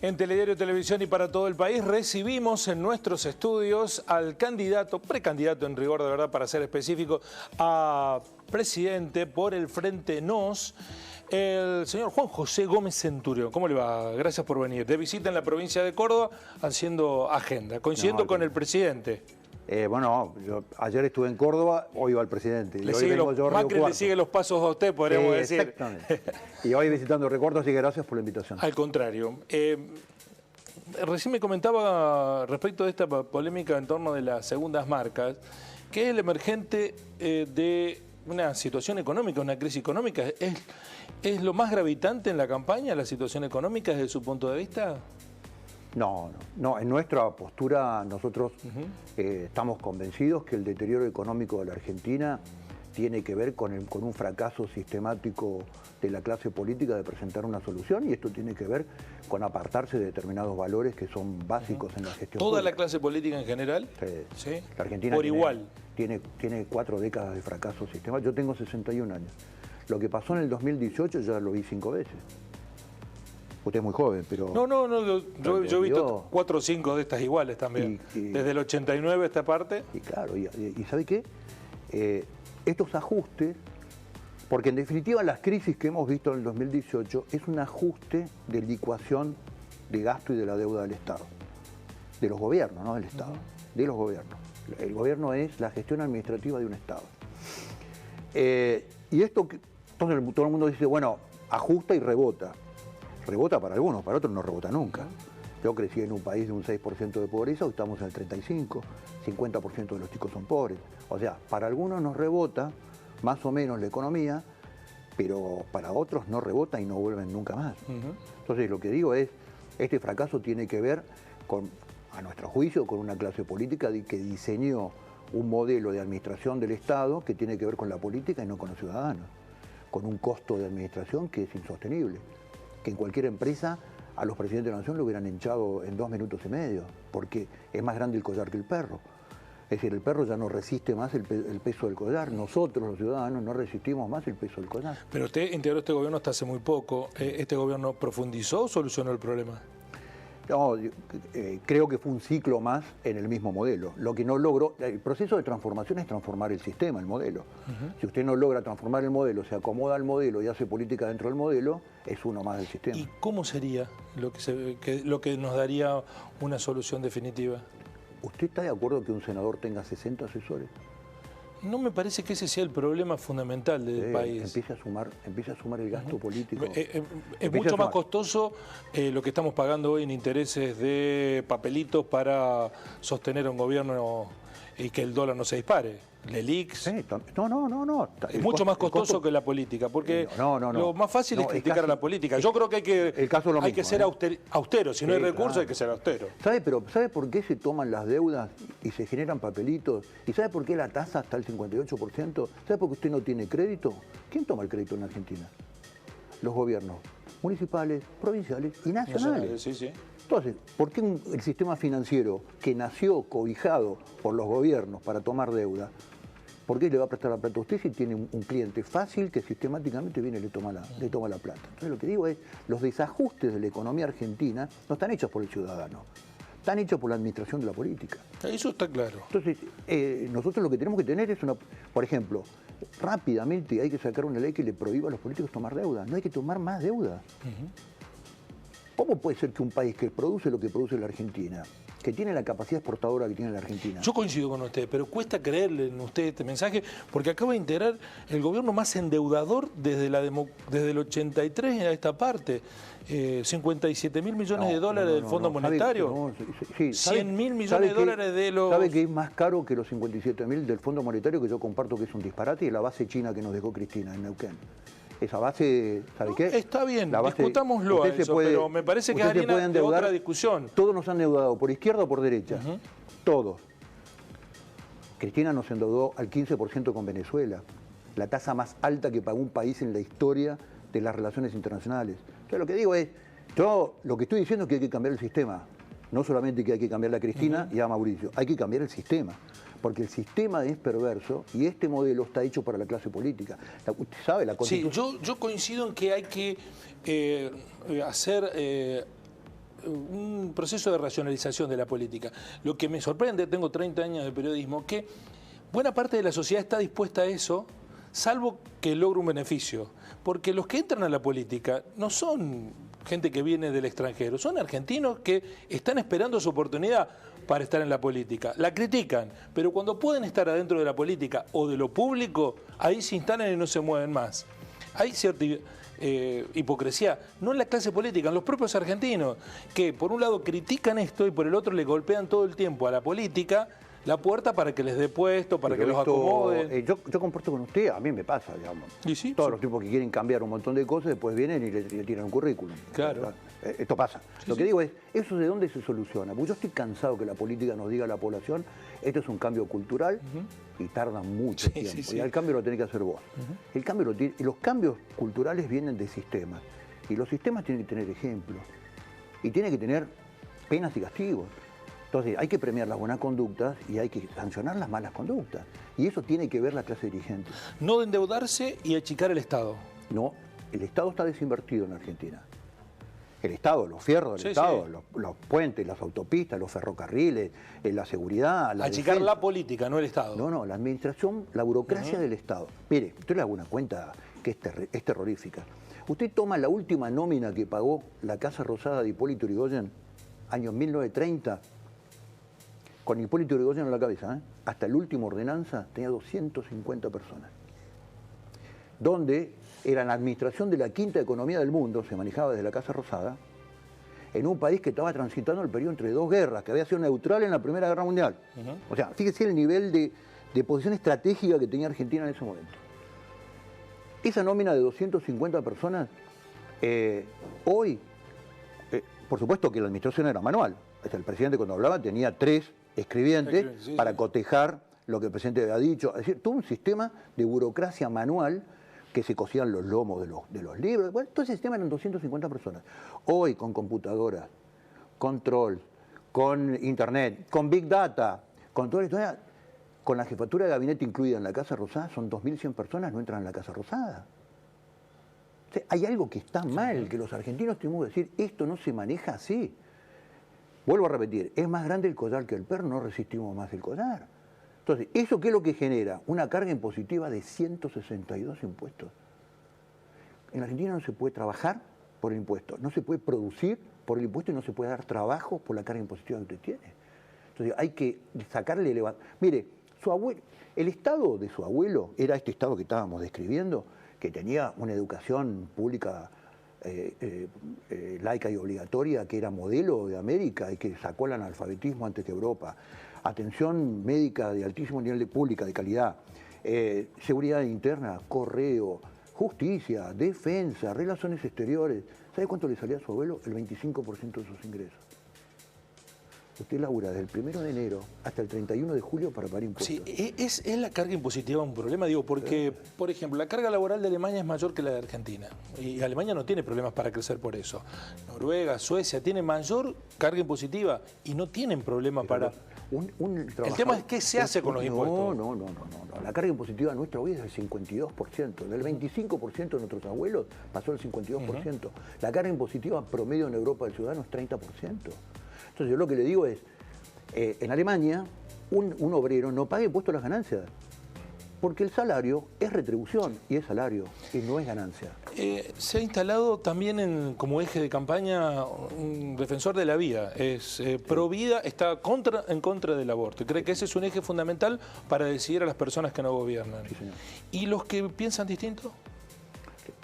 En Telediario Televisión y para todo el país recibimos en nuestros estudios al candidato, precandidato en rigor de verdad para ser específico, a presidente por el Frente Nos, el señor Juan José Gómez Centurión. ¿Cómo le va? Gracias por venir. De visita en la provincia de Córdoba haciendo agenda, coincidiendo con el presidente. Bueno, yo ayer estuve en Córdoba, hoy va el presidente. Macri le sigue los pasos a usted, podríamos decir. Exactamente. Y hoy visitando Recuerdos, así que gracias por la invitación. Al contrario. Recién me comentaba respecto de esta polémica en torno de las segundas marcas, que es el emergente de una situación económica, una crisis económica. ¿Es lo más gravitante en la campaña, la situación económica desde su punto de vista? No. En nuestra postura nosotros estamos convencidos que el deterioro económico de la Argentina tiene que ver con un fracaso sistemático de la clase política de presentar una solución, y esto tiene que ver con apartarse de determinados valores que son básicos en la gestión ¿Toda pública. la clase política en general? Sí. ¿Sí? La Argentina por igual. Tiene 4 décadas de fracaso sistemático. Yo tengo 61 años. Lo que pasó en el 2018 ya lo vi 5 veces. Usted es muy joven, pero... No, yo he visto 4 o 5 de estas iguales también. Desde el 89 esta parte. Y claro, y ¿sabe qué? Estos ajustes, porque en definitiva las crisis que hemos visto en el 2018 es un ajuste de licuación de gasto y de la deuda del Estado. De los gobiernos, no del Estado, de los gobiernos. El gobierno es la gestión administrativa de un Estado. Y esto, entonces todo el mundo dice, bueno, ajusta y rebota. Rebota para algunos, para otros no rebota nunca. Yo crecí en un país de un 6% de pobreza, hoy estamos en el 35%, 50% de los chicos son pobres. O sea, para algunos nos rebota más o menos la economía, pero para otros no rebota y no vuelven nunca más. Entonces lo que digo es, este fracaso tiene que ver con, a nuestro juicio, con una clase política que diseñó un modelo de administración del Estado que tiene que ver con la política y no con los ciudadanos, con un costo de administración que es insostenible, que en cualquier empresa a los presidentes de la nación lo hubieran hinchado en 2 minutos y medio, porque es más grande el collar que el perro. Es decir, el perro ya no resiste más el peso del collar. Nosotros, los ciudadanos, no resistimos más el peso del collar. Pero usted integró este gobierno hasta hace muy poco. ¿Este gobierno profundizó o solucionó el problema? No, creo que fue un ciclo más en el mismo modelo. Lo que no logró, el proceso de transformación es transformar el sistema, el modelo. Si usted no logra transformar el modelo, se acomoda al modelo y hace política dentro del modelo, es uno más del sistema. ¿Y cómo sería lo que nos daría una solución definitiva? ¿Usted está de acuerdo que un senador tenga 60 asesores? No me parece que ese sea el problema fundamental del país. Empieza a sumar el gasto político. Es mucho más costoso lo que estamos pagando hoy en intereses de papelitos para sostener a un gobierno y que el dólar no se dispare. LELIX. No. Es mucho más costoso que la política, porque lo más fácil es criticar a la política. Yo creo que hay que ser austero. Si no hay recursos, hay que ser austero. ¿Sabe por qué se toman las deudas y se generan papelitos? ¿Y sabe por qué la tasa está al 58%? ¿Sabe por qué usted no tiene crédito? ¿Quién toma el crédito en Argentina? Los gobiernos municipales, provinciales y nacionales. Sí. Entonces, ¿por qué el sistema financiero que nació cobijado por los gobiernos para tomar deuda, por qué le va a prestar la plata a usted si tiene un cliente fácil que sistemáticamente viene y le toma la plata? Entonces lo que digo es, los desajustes de la economía argentina no están hechos por el ciudadano, están hechos por la administración de la política. Eso está claro. Entonces, nosotros lo que tenemos que tener es por ejemplo, rápidamente hay que sacar una ley que le prohíba a los políticos tomar deuda. No hay que tomar más deuda. ¿Cómo puede ser que un país que produce lo que produce la Argentina, que tiene la capacidad exportadora que tiene la Argentina? Yo coincido con usted, pero cuesta creerle en usted este mensaje, porque acaba de integrar el gobierno más endeudador desde el 83 a esta parte. 57.000 millones de dólares del Fondo Monetario. 100.000 millones de dólares de los... ¿Sabe que es más caro que los 57.000 del Fondo Monetario, que yo comparto que es un disparate, y la base china que nos dejó Cristina en Neuquén? Esa base, ¿sabe qué? Está bien, discutámoslo a eso, pero me parece que es harina de otra discusión. Todos nos han endeudado, por izquierda o por derecha. Todos. Cristina nos endeudó al 15% con Venezuela, la tasa más alta que pagó un país en la historia de las relaciones internacionales. Entonces lo que digo es, yo lo que estoy diciendo es que hay que cambiar el sistema. No solamente que hay que cambiar a Cristina y a Mauricio, hay que cambiar el sistema. Porque el sistema es perverso y este modelo está hecho para la clase política. Usted sabe, la Constitución... Sí, yo coincido en que hay que hacer un proceso de racionalización de la política. Lo que me sorprende, tengo 30 años de periodismo, que buena parte de la sociedad está dispuesta a eso, salvo que logre un beneficio. Porque los que entran a la política no son gente que viene del extranjero, son argentinos que están esperando su oportunidad para estar en la política. La critican, pero cuando pueden estar adentro de la política o de lo público, ahí se instalan y no se mueven más. Hay cierta hipocresía, no en la clase política, en los propios argentinos, que por un lado critican esto y por el otro le golpean todo el tiempo a la política la puerta para que les dé puesto, para que los acomoden. Yo comparto con usted, a mí me pasa, digamos. ¿Y sí? Todos los tipos que quieren cambiar un montón de cosas, después vienen y le tiran un currículum. Claro. Esto pasa. Sí, lo que digo es, ¿eso de dónde se soluciona? Porque yo estoy cansado que la política nos diga a la población, esto es un cambio cultural y tarda mucho tiempo. Y el cambio lo tenés que hacer vos. El cambio los cambios culturales vienen de sistemas. Y los sistemas tienen que tener ejemplos. Y tienen que tener penas y castigos. Entonces hay que premiar las buenas conductas y hay que sancionar las malas conductas. Y eso tiene que ver la clase dirigente. No de endeudarse y achicar el Estado. No, el Estado está desinvertido en Argentina. El Estado, los fierros del Estado, los puentes, las autopistas, los ferrocarriles, la seguridad, la achicar defensa. La política, no el Estado. No, la administración, la burocracia del Estado. Mire, usted le hago una cuenta que es terrorífica. Usted toma la última nómina que pagó la Casa Rosada de Hipólito Yrigoyen, años 1930, con Hipólito Yrigoyen en la cabeza, hasta la última ordenanza tenía 250 personas. Donde era la administración de la quinta economía del mundo, se manejaba desde la Casa Rosada, en un país que estaba transitando el periodo entre dos guerras, que había sido neutral en la Primera Guerra Mundial. O sea, fíjese el nivel de posición estratégica que tenía Argentina en ese momento. Esa nómina de 250 personas, hoy, por supuesto que la administración era manual. El presidente cuando hablaba tenía 3 escribientes para cotejar lo que el presidente había dicho. Es decir, todo un sistema de burocracia manual que se cosían los lomos de los libros. Bueno, todo ese sistema eran 250 personas. Hoy, con computadoras, control, con internet, con big data, con todo esto, con la jefatura de gabinete incluida en la Casa Rosada, son 2.100 personas, no entran en la Casa Rosada. O sea, hay algo que está mal, que los argentinos tenemos que decir, esto no se maneja así. Vuelvo a repetir, es más grande el collar que el perro, no resistimos más el collar. Entonces, ¿eso qué es lo que genera? Una carga impositiva de 162 impuestos. En la Argentina no se puede trabajar por el impuesto, no se puede producir por el impuesto y no se puede dar trabajo por la carga impositiva que usted tiene. Entonces, hay que sacarle... Mire, su abuelo, el estado de su abuelo era este estado que estábamos describiendo, que tenía una educación pública laica y obligatoria, que era modelo de América y que sacó el analfabetismo antes que Europa, atención médica de altísimo nivel de pública, de calidad, seguridad interna, correo, justicia, defensa, relaciones exteriores. ¿Sabe cuánto le salía a su abuelo? El 25% de sus ingresos. Usted labura desde el 1 de enero hasta el 31 de julio para pagar impuestos. Sí, ¿es la carga impositiva un problema? Digo, porque, por ejemplo, la carga laboral de Alemania es mayor que la de Argentina. Y Alemania no tiene problemas para crecer por eso. Noruega, Suecia tienen mayor carga impositiva y no tienen problemas para... El tema es qué se hace con los impuestos. No. La carga impositiva nuestra hoy es del 52%. Del 25% de nuestros abuelos pasó al 52%. La carga impositiva promedio en Europa del ciudadano es 30%. Entonces yo lo que le digo es, en Alemania un obrero no paga impuestos a las ganancias, porque el salario es retribución y es salario y no es ganancia. Se ha instalado también como eje de campaña un defensor de la vida, es pro vida, está en contra del aborto y cree que ese es un eje fundamental para decidir a las personas que no gobiernan. Sí, señor. ¿Y los que piensan distinto?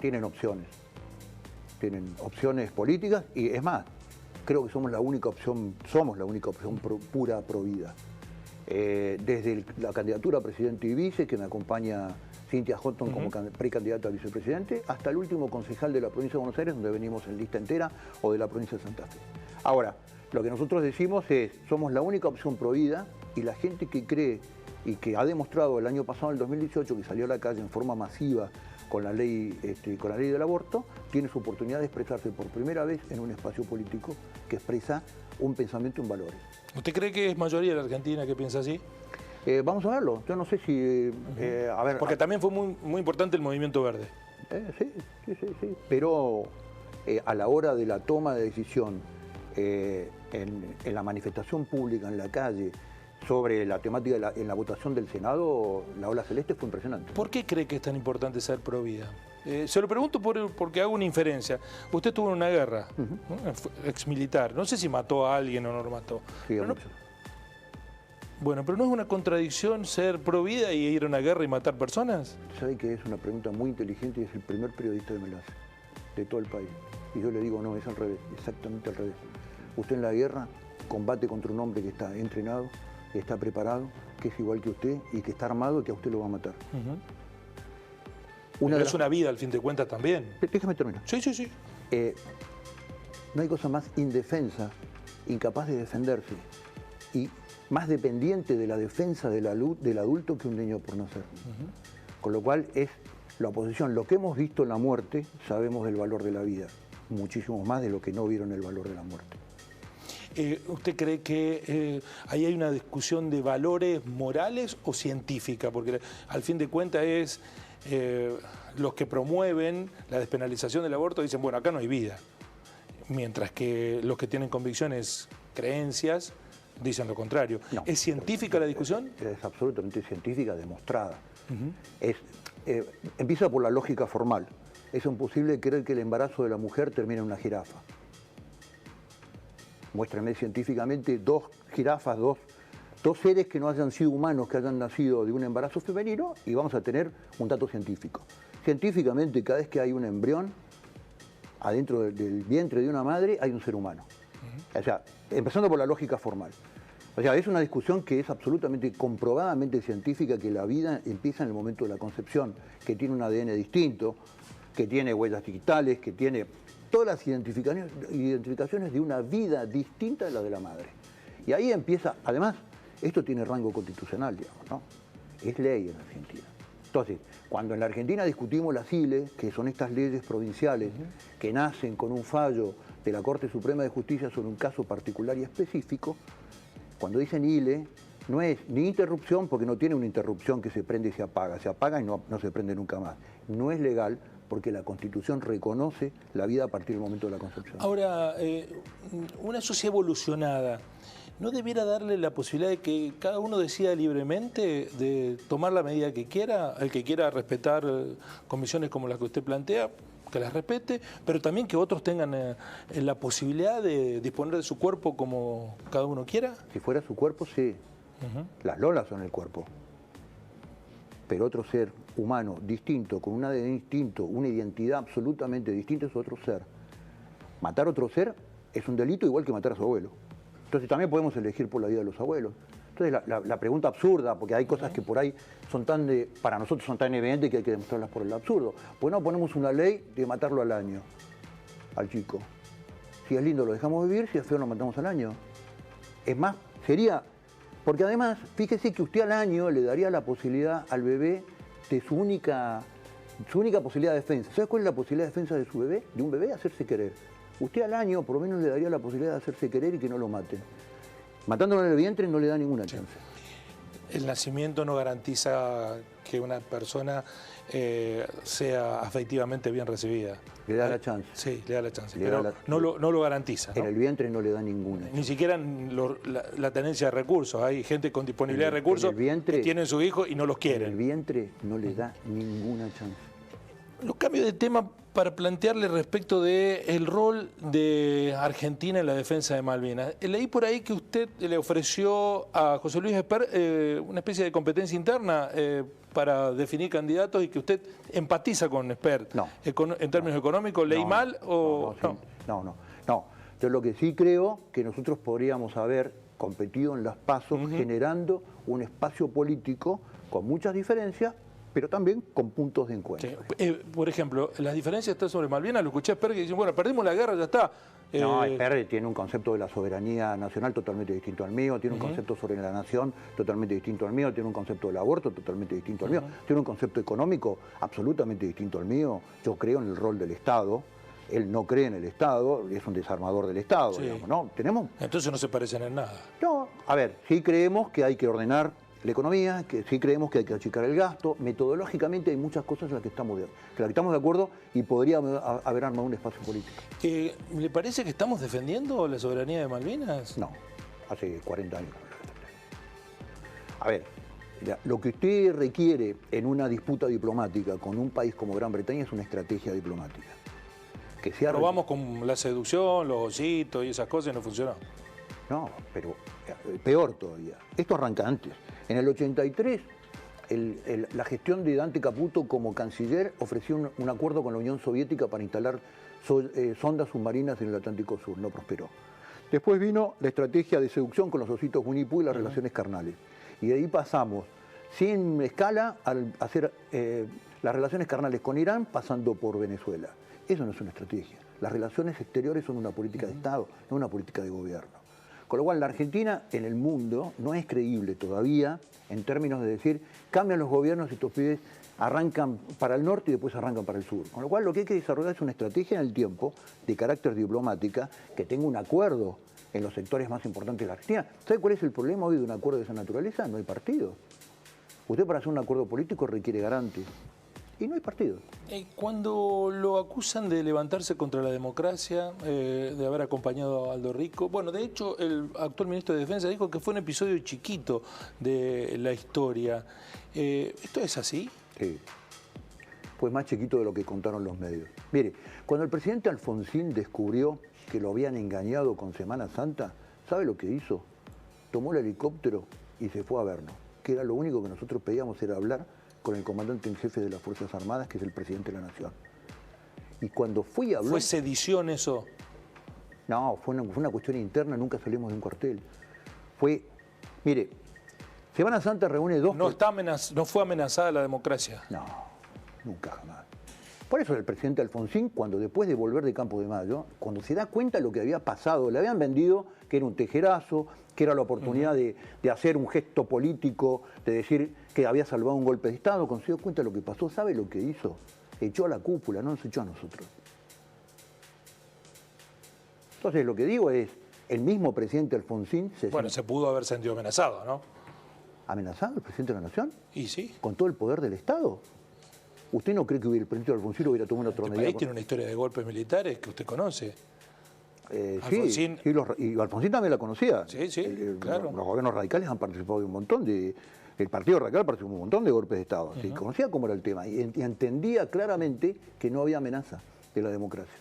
Tienen opciones políticas y es más, creo que somos la única opción pura pro vida. Desde la candidatura a presidente y vice, que me acompaña Cynthia Houghton como precandidata a vicepresidente, hasta el último concejal de la provincia de Buenos Aires, donde venimos en lista entera, o de la provincia de Santa Fe. Ahora, lo que nosotros decimos es, somos la única opción pro vida, y la gente que cree y que ha demostrado el año pasado, en el 2018, que salió a la calle en forma masiva con la ley del aborto, tiene su oportunidad de expresarse por primera vez en un espacio político que expresa un pensamiento en valores. ¿Usted cree que es mayoría la Argentina que piensa así? Vamos a verlo. Yo no sé si... a ver, porque también fue muy importante el movimiento verde. Sí. Pero a la hora de la toma de decisión en la manifestación pública, en la calle, sobre la temática en la votación del Senado, la ola celeste fue impresionante. ¿Por qué cree que es tan importante ser pro vida? Se lo pregunto porque hago una inferencia. Usted estuvo en una guerra, ¿no? Exmilitar. No sé si mató a alguien o no lo mató. Sí, pero bueno, pero ¿no es una contradicción ser pro vida y ir a una guerra y matar personas? ¿Sabe que es una pregunta muy inteligente y es el primer periodista que me la hace, de todo el país? Y yo le digo, no, es al revés, exactamente al revés. Usted en la guerra combate contra un hombre que está entrenado, que está preparado, que es igual que usted y que está armado y que a usted lo va a matar. Es una vida, al fin de cuentas, también. Déjame terminar. Sí, sí, sí. No hay cosa más indefensa, incapaz de defenderse y más dependiente de la defensa del adulto que un niño por nacer. Con lo cual es la oposición. Lo que hemos visto en la muerte, sabemos del valor de la vida, muchísimo más de lo que no vieron el valor de la muerte. ¿Usted cree que ahí hay una discusión de valores morales o científica? Porque al fin de cuentas es los que promueven la despenalización del aborto dicen, bueno, acá no hay vida. Mientras que los que tienen convicciones, creencias, dicen lo contrario. No, ¿es científica la discusión? Es absolutamente científica, demostrada. Empieza por la lógica formal. Es imposible creer que el embarazo de la mujer termine en una jirafa. Muéstrame científicamente dos jirafas, dos seres que no hayan sido humanos, que hayan nacido de un embarazo femenino, y vamos a tener un dato científico. Científicamente, cada vez que hay un embrión, adentro del vientre de una madre hay un ser humano. O sea, empezando por la lógica formal. O sea, es una discusión que es absolutamente comprobadamente científica, que la vida empieza en el momento de la concepción, que tiene un ADN distinto, que tiene huellas digitales, que tiene todas las identificaciones de una vida distinta de la de la madre. Y ahí empieza, además, esto tiene rango constitucional, digamos, ¿no? Es ley en Argentina. Entonces, cuando en la Argentina discutimos las ILE, que son estas leyes provinciales que nacen con un fallo de la Corte Suprema de Justicia sobre un caso particular y específico, cuando dicen ILE, no es ni interrupción, porque no tiene una interrupción que se prende y se apaga y no se prende nunca más. No es legal porque la Constitución reconoce la vida a partir del momento de la concepción. Ahora, una sociedad evolucionada, ¿no debiera darle la posibilidad de que cada uno decida libremente de tomar la medida que quiera? El que quiera respetar comisiones como las que usted plantea, que las respete, pero también que otros tengan la posibilidad de disponer de su cuerpo como cada uno quiera. Si fuera su cuerpo, sí. Las lolas son el cuerpo. Pero otro ser humano distinto, con un ADN distinto, una identidad absolutamente distinta, es otro ser. Matar otro ser es un delito igual que matar a su abuelo. Entonces también podemos elegir por la vida de los abuelos. Entonces la pregunta absurda, porque hay cosas que por ahí son para nosotros son tan evidentes que hay que demostrarlas por el absurdo. Pues no ponemos una ley de matarlo al año, al chico. Si es lindo lo dejamos vivir, si es feo lo matamos al año. Es más, sería... Porque además, fíjese que usted al año le daría la posibilidad al bebé de su única posibilidad de defensa. ¿Sabe cuál es la posibilidad de defensa de su bebé? De un bebé, hacerse querer. Usted al año por lo menos le daría la posibilidad de hacerse querer y que no lo maten. Matándolo en el vientre no le da ninguna chance. El nacimiento no garantiza que una persona sea afectivamente bien recibida. Le da la chance. Sí, le da la chance, pero no lo garantiza, ¿no? En el vientre no le da ninguna chance. Ni siquiera la tenencia de recursos. Hay gente con disponibilidad de recursos que tienen su hijo y no los quieren. En el vientre no le da ninguna chance. Los cambios de tema para plantearle respecto del rol de Argentina en la defensa de Malvinas. Leí por ahí que usted le ofreció a José Luis Espert una especie de competencia interna para definir candidatos y que usted empatiza con Espert. No. En términos económicos, ¿leí mal o no? No. Yo lo que sí creo que nosotros podríamos haber competido en las PASO generando un espacio político con muchas diferencias, pero también con puntos de encuentro. Sí. Por ejemplo, las diferencias están sobre Malvinas, lo escuché a Espert que dice, bueno, perdimos la guerra, ya está. No, Espert tiene un concepto de la soberanía nacional totalmente distinto al mío, tiene un concepto sobre la nación totalmente distinto al mío, tiene un concepto del aborto totalmente distinto al mío, tiene un concepto económico absolutamente distinto al mío. Yo creo en el rol del Estado, él no cree en el Estado, es un desarmador del Estado, digamos, ¿no? ¿Tenemos? Entonces no se parecen en nada. No, a ver, sí creemos que hay que ordenar la economía, que sí creemos que hay que achicar el gasto. Metodológicamente hay muchas cosas en las que estamos de acuerdo y podría haber armado un espacio político. ¿Le parece que estamos defendiendo la soberanía de Malvinas? No, hace 40 años. A ver, lo que usted requiere en una disputa diplomática con un país como Gran Bretaña es una estrategia diplomática. Que sea probamos con la seducción, los ositos y esas cosas y no funcionó. No, pero peor todavía. Esto arranca antes. En el 83, la gestión de Dante Caputo como canciller ofreció un acuerdo con la Unión Soviética para instalar sondas submarinas en el Atlántico Sur. No prosperó. Después vino la estrategia de seducción con los ositos Winnie-Pooh y las relaciones carnales. Y de ahí pasamos, sin escala, a hacer las relaciones carnales con Irán, pasando por Venezuela. Eso no es una estrategia. Las relaciones exteriores son una política de Estado, no una política de gobierno. Con lo cual, la Argentina en el mundo no es creíble todavía en términos de decir, cambian los gobiernos y estos pibes arrancan para el norte y después arrancan para el sur. Con lo cual, lo que hay que desarrollar es una estrategia en el tiempo de carácter diplomática que tenga un acuerdo en los sectores más importantes de la Argentina. ¿Sabe cuál es el problema hoy de un acuerdo de esa naturaleza? No hay partido. Usted para hacer un acuerdo político requiere garantes. Y no hay partido. Cuando lo acusan de levantarse contra la democracia, de haber acompañado a Aldo Rico, bueno, de hecho el actual ministro de Defensa dijo que fue un episodio chiquito de la historia. ¿Esto es así? Sí. Fue más chiquito de lo que contaron los medios. Mire, cuando el presidente Alfonsín descubrió que lo habían engañado con Semana Santa, ¿sabe lo que hizo? Tomó el helicóptero y se fue a vernos, que era lo único que nosotros pedíamos, era hablar con el comandante en jefe de las Fuerzas Armadas, que es el presidente de la Nación. Y cuando fui a hablar... ¿Fue sedición eso? No, fue una cuestión interna, nunca salimos de un cuartel. Fue, mire, Semana Santa reúne dos... ¿No fue amenazada la democracia? No, nunca jamás. Por eso el presidente Alfonsín, cuando después de volver de Campo de Mayo, cuando se da cuenta de lo que había pasado, le habían vendido que era un tejerazo, que era la oportunidad de hacer un gesto político, de decir que había salvado un golpe de Estado, cuando se dio cuenta de lo que pasó, ¿sabe lo que hizo? Echó a la cúpula, no nos echó a nosotros. Entonces lo que digo es, el mismo presidente Alfonsín... se pudo haber sentido amenazado, ¿no? ¿Amenazado el presidente de la Nación? Y sí. ¿Con todo el poder del Estado? ¿Usted no cree que el presidente Alfonsín hubiera tomado una medida? Este país tiene una historia de golpes militares que usted conoce. Alfonsín... Sí, y Alfonsín también la conocía. Sí, claro. Los gobiernos radicales han participado de un montón de... El Partido Radical participó de un montón de golpes de Estado. Sí, conocía cómo era el tema y entendía claramente que no había amenaza de la democracia.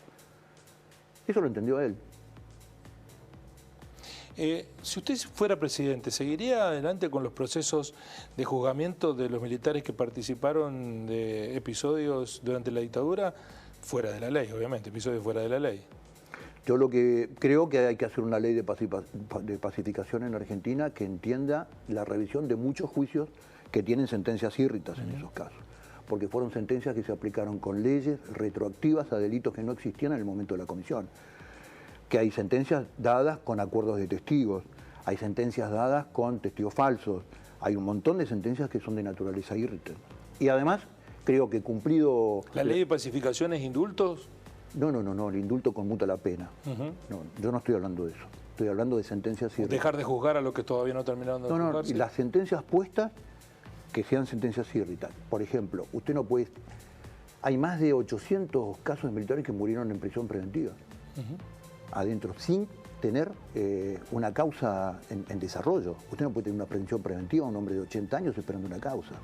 Eso lo entendió él. Si usted fuera presidente, ¿seguiría adelante con los procesos de juzgamiento de los militares que participaron de episodios durante la dictadura? Fuera de la ley, obviamente, episodios fuera de la ley. Yo lo que creo que hay que hacer una ley de pacificación en Argentina que entienda la revisión de muchos juicios que tienen sentencias írritas en esos casos. Porque fueron sentencias que se aplicaron con leyes retroactivas a delitos que no existían en el momento de la comisión. Que hay sentencias dadas con acuerdos de testigos, hay sentencias dadas con testigos falsos, hay un montón de sentencias que son de naturaleza írrita. Y además, creo que cumplido... ¿La ley de pacificación es indultos? No, el indulto conmuta la pena. No, yo no estoy hablando de eso, estoy hablando de sentencias írritas. ¿Dejar de juzgar a los que todavía no terminaron de juzgarse? No, las sentencias puestas que sean sentencias írritas. Por ejemplo, usted no puede... Hay más de 800 casos de militares que murieron en prisión preventiva. Adentro, sin tener una causa en desarrollo. Usted no puede tener una prisión preventiva a un hombre de 80 años esperando una causa.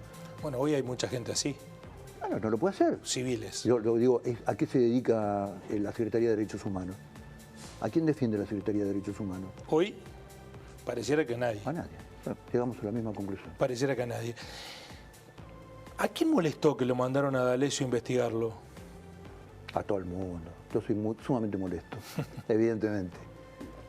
Bueno, hoy hay mucha gente así. Bueno, no lo puede hacer. Civiles. Yo lo digo, ¿a qué se dedica la Secretaría de Derechos Humanos? ¿A quién defiende la Secretaría de Derechos Humanos? Hoy, pareciera que nadie. A nadie. Bueno, llegamos a la misma conclusión. Pareciera que a nadie. ¿A quién molestó que lo mandaron a D'Alessio a investigarlo? A todo el mundo. Yo soy sumamente molesto, evidentemente.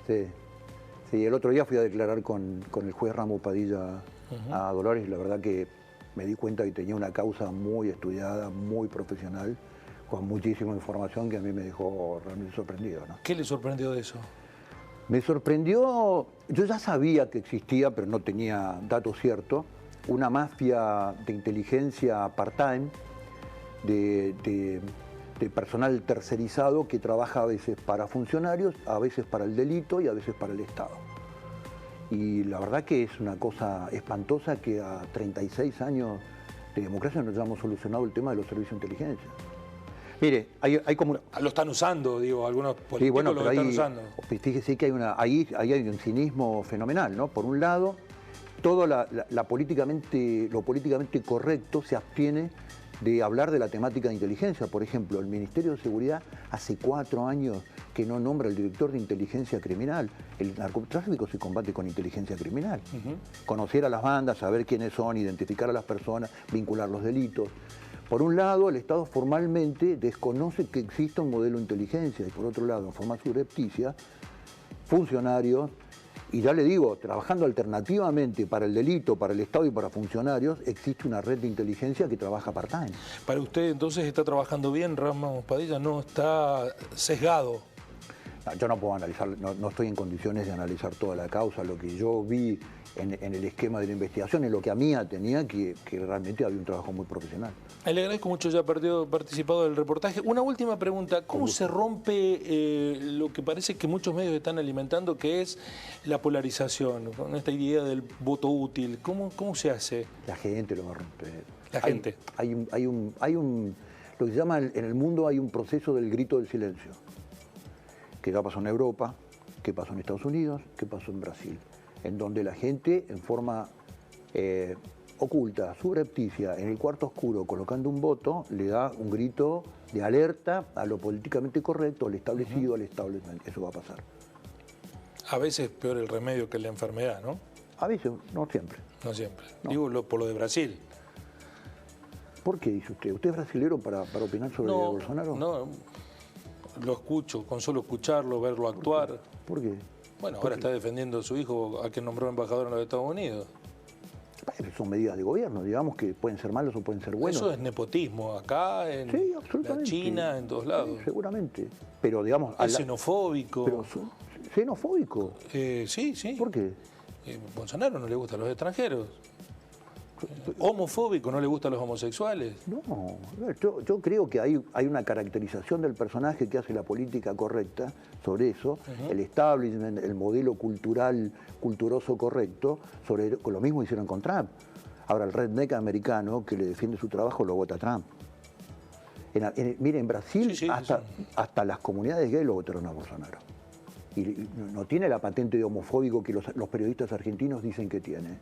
Sí, el otro día fui a declarar con el juez Ramos Padilla a Dolores y la verdad que me di cuenta que tenía una causa muy estudiada, muy profesional, con muchísima información que a mí me dejó realmente sorprendido, ¿no? ¿Qué le sorprendió de eso? Me sorprendió, yo ya sabía que existía, pero no tenía datos ciertos, una mafia de inteligencia part-time, de personal tercerizado que trabaja a veces para funcionarios, a veces para el delito y a veces para el Estado. Y la verdad que es una cosa espantosa que a 36 años de democracia no hayamos solucionado el tema de los servicios de inteligencia. Mire, hay como... Lo están usando, digo, algunos políticos Sí, bueno, lo pero están ahí, usando. fíjese que ahí hay un cinismo fenomenal, ¿no? Por un lado, todo lo políticamente correcto se abstiene de hablar de la temática de inteligencia. Por ejemplo, el Ministerio de Seguridad hace 4 años que no nombra el director de inteligencia criminal. El narcotráfico se combate con inteligencia criminal. Conocer a las bandas, saber quiénes son, identificar a las personas, vincular los delitos. Por un lado, el Estado formalmente desconoce que exista un modelo de inteligencia y por otro lado, en forma subrepticia, funcionarios, y ya le digo, trabajando alternativamente para el delito, para el Estado y para funcionarios, existe una red de inteligencia que trabaja part-time. Para usted entonces está trabajando bien, Ramos Padilla, no está sesgado. No, yo no puedo analizar, no estoy en condiciones de analizar toda la causa. Lo que yo vi en el esquema de la investigación es lo que a mí tenía, que realmente había un trabajo muy profesional. Le agradezco mucho ya participado del reportaje. Una última pregunta, ¿cómo se rompe lo que parece que muchos medios están alimentando, que es la polarización, con esta idea del voto útil? ¿Cómo se hace? La gente lo va a romper. La gente. Lo que se llama, en el mundo hay un proceso del grito del silencio, que ya pasó en Europa, que pasó en Estados Unidos, que pasó en Brasil, en donde la gente en forma oculta, subrepticia, en el cuarto oscuro, colocando un voto, le da un grito de alerta a lo políticamente correcto, al establecido, al establishment. Eso va a pasar. A veces es peor el remedio que la enfermedad, ¿no? A veces, no siempre. No siempre. No. Digo por lo de Brasil. ¿Por qué dice usted? ¿Usted es brasilero para opinar sobre Bolsonaro? No, lo escucho, con solo escucharlo, verlo actuar. ¿Por qué? Bueno, ahora está defendiendo a su hijo, a quien nombró embajador en los Estados Unidos. Son medidas de gobierno, digamos, que pueden ser malos o pueden ser buenos. Eso es nepotismo, acá, en sí, la China, en todos lados. Sí, seguramente. Pero, digamos... Es xenofóbico. Pero, ¿xenofóbico? Sí, sí. ¿Por qué? Bolsonaro no le gustan los extranjeros. Homofóbico, no le gustan los homosexuales. No, yo creo que hay una caracterización del personaje que hace la política correcta sobre eso, el establishment, el modelo culturoso correcto, con lo mismo hicieron con Trump. Ahora el redneck americano que le defiende su trabajo lo vota Trump. Mire, en Brasil hasta las comunidades gay lo votaron a Bolsonaro. Y no tiene la patente de homofóbico que los periodistas argentinos dicen que tiene.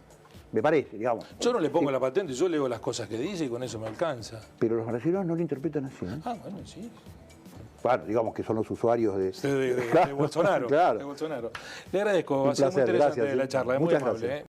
Me parece, digamos. Yo no le pongo la patente, yo leo las cosas que dice y con eso me alcanza. Pero los brasileños no lo interpretan así, ¿eh? Ah, bueno, sí. Bueno, digamos que son los usuarios de Bolsonaro. Claro. De Bolsonaro. Le agradezco, Un ha sido muy placer, interesante gracias, la charla, es muy muchas amable. gracias.